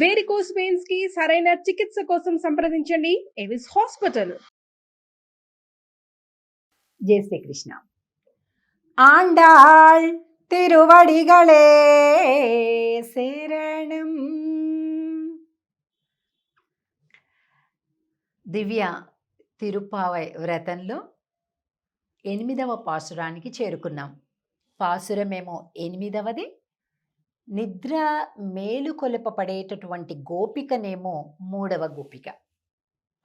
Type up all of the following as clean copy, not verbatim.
Varicose veins కి సరైన చికిత్స కోసం సంప్రదించండి ఎవిస్ హాస్పిటల్. జై శ్రీకృష్ణ. ఆండాళ్ తిరువడిగళే శరణం. దివ్య తిరుప్పావై వ్రతంలో 8వ పాసురానికి చేరుకున్నాం. పాసురమేమో 8వది. నిద్ర మేలుకొలపబడేటటువంటి గోపికనేమో 3వ గోపిక.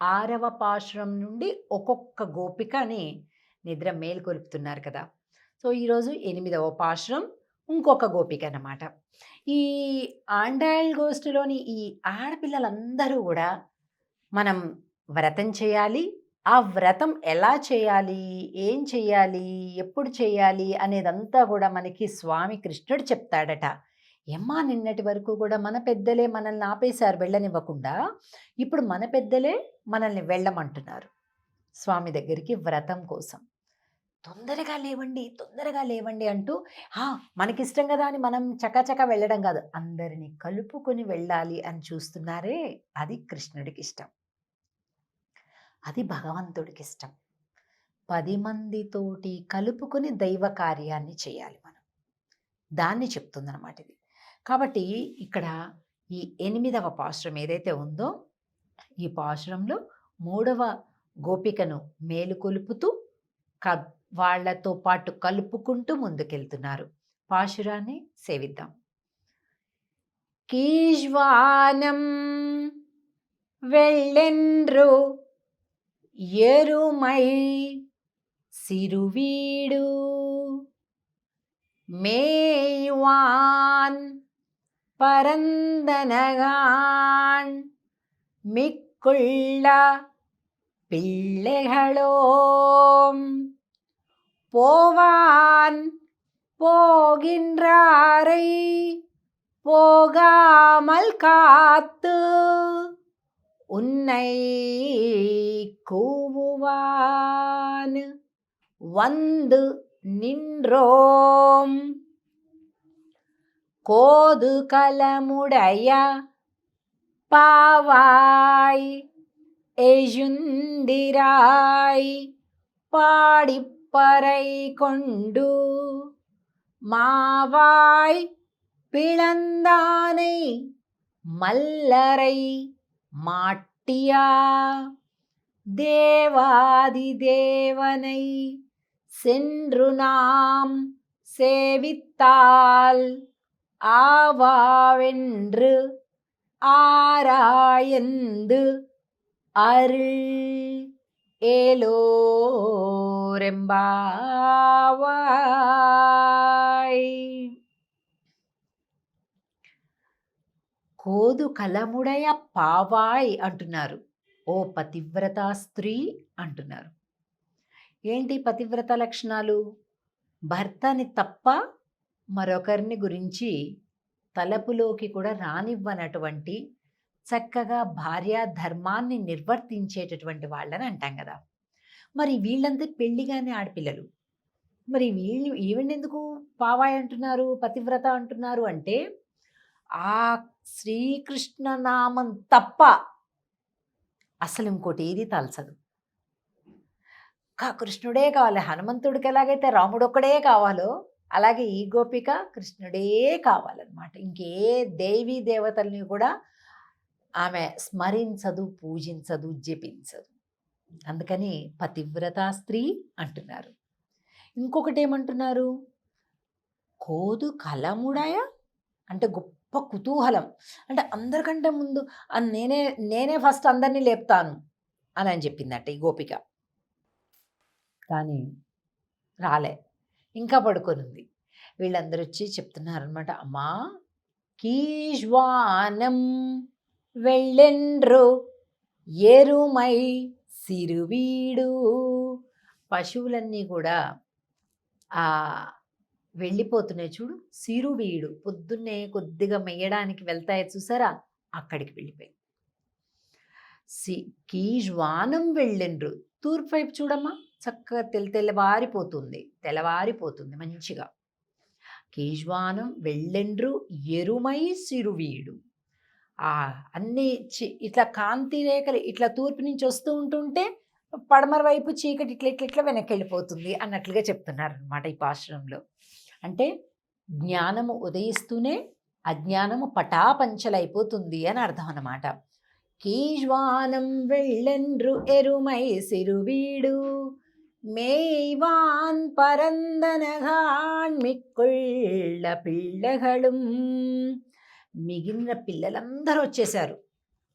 6వ పాశురం నుండి ఒక్కొక్క గోపికని నిద్ర మేలుకొలుపుతున్నారు కదా. సో ఈరోజు 8వ పాశురం ఇంకొక గోపిక అన్నమాట. ఈ ఆండాళ్ గోష్ఠిలోని ఈ ఆడపిల్లలందరూ కూడా మనం వ్రతం చేయాలి, ఆ వ్రతం ఎలా చేయాలి, ఏం చేయాలి, ఎప్పుడు చేయాలి అనేదంతా కూడా మనకి స్వామి కృష్ణుడు చెప్తాడట. ఏమ్మా, నిన్నటి వరకు కూడా మన పెద్దలే మనల్ని ఆపేశారు వెళ్ళనివ్వకుండా, ఇప్పుడు మన పెద్దలే మనల్ని వెళ్ళమంటున్నారు స్వామి దగ్గరికి వ్రతం కోసం. తొందరగా లేవండి, తొందరగా లేవండి అంటూ మనకిష్టం కదా అని మనం చకచక వెళ్ళడం కాదు, అందరినీ కలుపుకొని వెళ్ళాలి అని చూస్తున్నారే, అది కృష్ణుడికి ఇష్టం, అది భగవంతుడికి ఇష్టం. 10 మందితోటి కలుపుకొని దైవ కార్యాన్ని చేయాలి మనం, దాన్ని చెప్తుందన్నమాట ఇది. కాబట్టి ఇక్కడ ఈ 8వ పాశురం ఏదైతే ఉందో, ఈ పాశురంలో 3వ గోపికను మేలుకొలుపుతూ వాళ్లతో పాటు కలుపుకుంటూ ముందుకెళ్తున్నారు. పాశురాన్ని సేవిద్దాం. కీజ్వానం వెళ్ళెండ్రు ఎరుమై సిరువీడు మేయువాన్ பரந்தனகான் மிக்குள்ள பிள்ளைகளோம் போவான் போகின்றாரை போகாமல் காத்து உன்னை கூவுவான் வந்து நின்றோம் கோது கலமுடைய பாவாய் எஜுந்திராய் பாடிப்பறை கொண்டு மாவாய் பிளந்தானை மல்லரை மாட்டியா தேவாதி தேவனை சென்று நாம் சேவித்தால் ஆவாவென்று ஆராயந்து அருள் ఏలోరెంబావాయ్. కోదు కలముడయ పావాయ్ అంటున్నారు, ఓ పతివ్రత స్త్రీ అంటున్నారు. ఏంటి పతివ్రత లక్షణాలు? భర్తని తప్ప మరొకరిని గురించి తలపులోకి కూడా రానివ్వనటువంటి, చక్కగా భార్యా ధర్మాన్ని నిర్వర్తించేటటువంటి వాళ్ళని అంటాం కదా. మరి వీళ్ళంతా పెళ్లిగానే ఆడపిల్లలు, మరి ఈవెండెందుకు పావాయ్ అంటున్నారు, పతివ్రత అంటున్నారు అంటే, ఆ శ్రీకృష్ణ నామం తప్ప అసలు ఇంకోటి ఏది తలచదు. కృష్ణుడే కావాలి. హనుమంతుడికి ఎలాగైతే రాముడు ఒక్కడే కావాలో, అలాగే ఈ గోపిక కృష్ణుడే కావాలన్నమాట. ఇంకే దేవీ దేవతల్ని కూడా ఆమె స్మరించదు, పూజించదు, జపించదు. అందుకని పతివ్రత స్త్రీ అంటున్నారు. ఇంకొకటి ఏమంటున్నారు? కోదు కలముడయ అంటే గొప్ప కుతూహలం, అంటే అందరికంటే ముందు నేనే ఫస్ట్ అందరినీ లేపుతాను అని చెప్పిందట ఈ గోపిక. కానీ రాలే, ఇంకా పడుకొనుంది. వీళ్ళందరూ వచ్చి చెప్తున్నారనమాట, అమ్మా కీజ్వానం వెళ్ళెండ్రు ఎరుమై సిరువీడు. పశువులన్నీ కూడా వెళ్ళిపోతున్నాయి చూడు, సిరువీడు, పొద్దున్నే కొద్దిగా మెయ్యడానికి వెళ్తాయి చూసారా, అక్కడికి వెళ్ళిపోయి. కీజ్వానం వెళ్ళెండ్రు, తూర్పు వైపు చూడమ్మా, చక్కగా తెల్లవారిపోతుంది మంచిగా. కీజ్వానం వెళ్ళెండ్రు ఎరుమై సిరువీడు, ఆ అన్ని ఇట్లా కాంతి రేఖలు ఇట్లా తూర్పు నుంచి వస్తూ ఉంటుంటే పడమర వైపు చీకటి ఇట్లా ఇట్లా ఇట్లా వెనక్కి వెళ్ళిపోతుంది అన్నట్లుగా చెప్తున్నారు అనమాట ఈ పాశ్రంలో. అంటే జ్ఞానము ఉదయిస్తూనే అజ్ఞానము పటాపంచలైపోతుంది అని అర్థం అన్నమాట. కీజ్వానం వెళ్ళెండ్రు ఎరుమై సిరువీడు మేయ్వాన్ పరందనగాన్ మిక్కుళ్ళ పిల్లగళం. మిగిలిన పిల్లలందరూ వచ్చేశారు.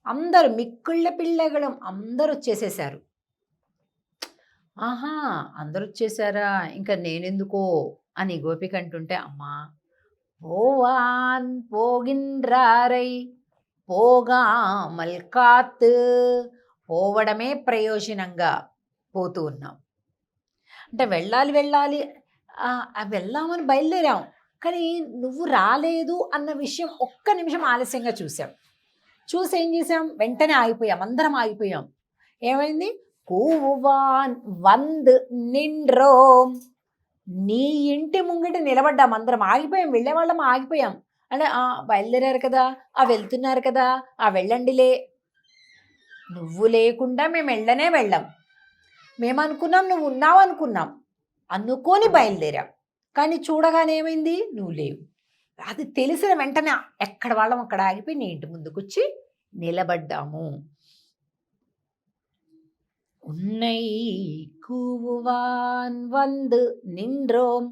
అందరూ మిక్కుళ్ళ పిల్లగళం అందరూ వచ్చేసేసారు. ఆహా, అందరూ వచ్చేసారా, ఇంకా నేనెందుకో అని గోపిక అంటుంటే, అమ్మా పోవాన్ పోగిన్రారై పోగామల్ కాత్, పోవడమే ప్రయోజనంగా పోతూ ఉన్నాం. అంటే వెళ్ళాలి వెళ్ళాలి వెళ్దామని బయలుదేరాం, కానీ నువ్వు రాలేదు అన్న విషయం ఒక్క నిమిషం ఆలస్యంగా చూసాం. చూసి ఏం చేసాం, వెంటనే ఆగిపోయాం, అందరం ఆగిపోయాం. ఏమైంది, కూవాన్ వంద్ నిండ్రోమ్, నీ ఇంటి ముంగిట నిలబడ్డాం, అందరం ఆగిపోయాం, వెళ్ళేవాళ్ళం ఆగిపోయాం. అంటే బయలుదేరారు కదా, వెళ్తున్నారు కదా, వెళ్ళండిలే. నువ్వు లేకుండా మేము వెళ్ళాం. మేమనుకున్నాం నువ్వు ఉన్నావు అనుకున్నాం, అనుకొని బయలుదేరాం. కానీ చూడగానే ఏమైంది, నువ్వు లేవు. అది తెలిసిన వెంటనే ఎక్కడ వాళ్ళం అక్కడ ఆగిపోయి నీ ఇంటి ముందుకు వచ్చి నిలబడ్డాము. ఉన్నై కూవాన్ వంద్ నిండ్రోమ్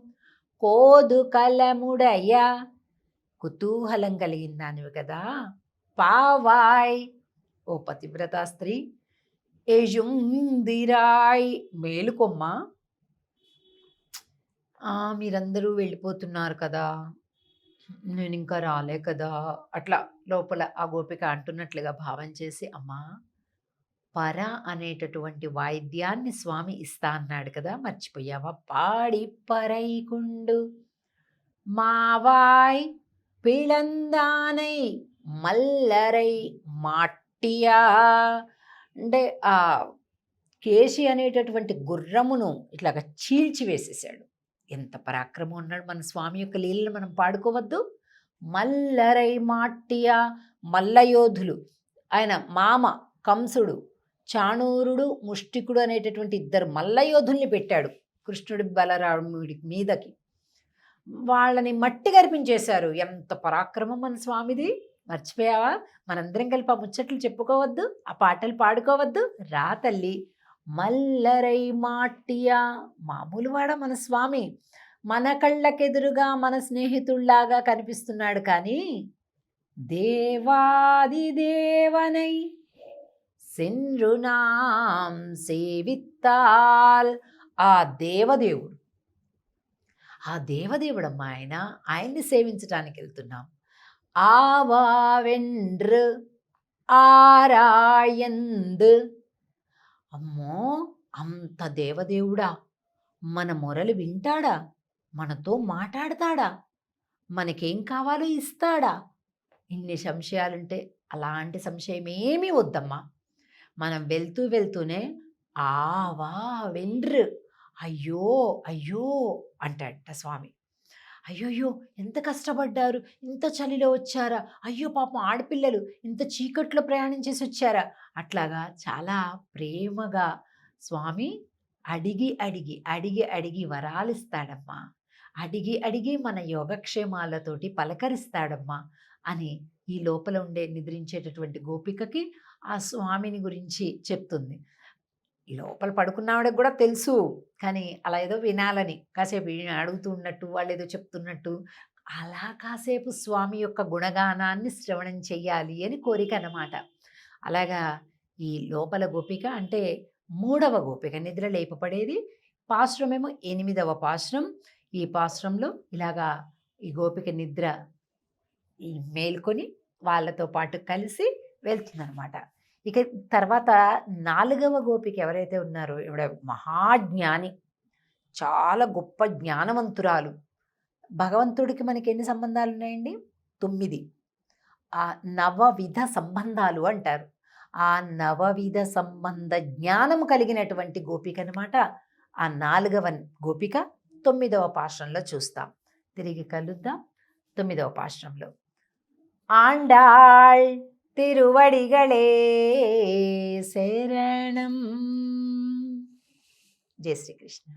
కోదు కలముడయ్య, కుతూహలం కలిగిందానివి కదా, పావాయ్ ఓ పతివ్రత స్త్రీ, ఎజుందిరాయ్ మేలుకొమ్మ, మీరందరూ వెళ్ళిపోతున్నారు కదా, నేను ఇంకా రాలే కదా, అట్లా లోపల ఆ గోపిక అంటున్నట్లుగా భావం చేసి, అమ్మా పర అనేటటువంటి వాయిద్యాన్ని స్వామి ఇస్తా అన్నాడు కదా, మర్చిపోయావా, పాడి పరైకుండు మావాయ్ పిళందానై మల్లరై మాట్టియా. అంటే ఆ కేశి అనేటటువంటి గుర్రమును ఇట్లాగా చీల్చివేసేసాడు. ఎంత పరాక్రమం ఉన్నాడు మన స్వామి యొక్క లీలను మనం పాడుకోవద్దు. మల్లరై మాట్టియా, మల్లయోధులు, ఆయన మామ కంసుడు, చాణూరుడు, ముష్టికుడు అనేటటువంటి ఇద్దరు మల్లయోధుల్ని పెట్టాడు కృష్ణుడి బలరాముడి మీదకి. వాళ్ళని మట్టి గర్పించేశారు. ఎంత పరాక్రమం మన స్వామిది, మర్చిపోయావా? మనందరం కలిపి ఆ ముచ్చట్లు చెప్పుకోవద్దు, ఆ పాటలు పాడుకోవద్దు? రా తల్లి. మల్లరై మాట్టియా, మామూలు వాడ మన స్వామి, మన కళ్ళకెదురుగా మన స్నేహితుల్లాగా కనిపిస్తున్నాడు, కానీ దేవాది దేవనై సెన్రునాం సేవిత్తాల్, ఆ దేవదేవుడు, ఆ దేవుడమ్మా ఆయన్ని సేవించడానికి వెళ్తున్నాం. ఆవావెండ్రు ఆరాయంద్, అమ్మో అంత దేవదేవుడా, మన మొరలు వింటాడా, మనతో మాట్లాడతాడా, మనకేం కావాలో ఇస్తాడా? ఇన్ని సంశయాలుంటే అలాంటి సంశయం ఏమీ వద్దమ్మా. మనం వెళ్తూనే ఆవా వెండ్రు, అయ్యో అయ్యో అంటాడట స్వామి. అయ్యోయ్యో ఎంత కష్టపడ్డారు, ఇంత చలిలో వచ్చారా, అయ్యో పాపం ఆడపిల్లలు ఇంత చీకట్లో ప్రయాణం చేసి వచ్చారా, అట్లాగా చాలా ప్రేమగా స్వామి అడిగి అడిగి అడిగి అడిగి వరాలిస్తాడమ్మా, అడిగి అడిగి మన యోగక్షేమాలతోటి పలకరిస్తాడమ్మా అని ఈ లోపల ఉండే నిద్రించేటటువంటి గోపికకి ఆ స్వామిని గురించి చెప్తుంది. ఈ లోపల పడుకున్నవాడికి కూడా తెలుసు, కానీ అలా ఏదో వినాలని కాసేపు అడుగుతూ ఉన్నట్టు, వాళ్ళు ఏదో చెప్తున్నట్టు అలా కాసేపు స్వామి యొక్క గుణగానాన్ని శ్రవణం చెయ్యాలి అని కోరిక అన్నమాట. అలాగా ఈ లోపల గోపిక అంటే 3వ గోపిక, నిద్ర లేపబడేది. పాశ్రమేమో 8వ పాశ్రం. ఈ పాశ్రంలో ఇలాగా ఈ గోపిక నిద్ర మేల్కొని వాళ్ళతో పాటు కలిసి వెళ్తుందనమాట. ఇక తర్వాత 4వ గోపిక ఎవరైతే ఉన్నారో, ఇవిడ మహాజ్ఞాని, చాలా గొప్ప జ్ఞానవంతురాలు. భగవంతుడికి మనకి ఎన్ని సంబంధాలు ఉన్నాయండి? 9. ఆ నవవిధ సంబంధాలు అంటారు. ఆ నవవిధ సంబంధ జ్ఞానం కలిగినటువంటి గోపిక అనమాట ఆ 4వ గోపిక. 9వ పాశ్రంలో చూస్తాం. తిరిగి కలుద్దాం 9వ పాశ్రంలో. ఆండాళ్ తిరువడిగళే శరణం. జై శ్రీకృష్ణ.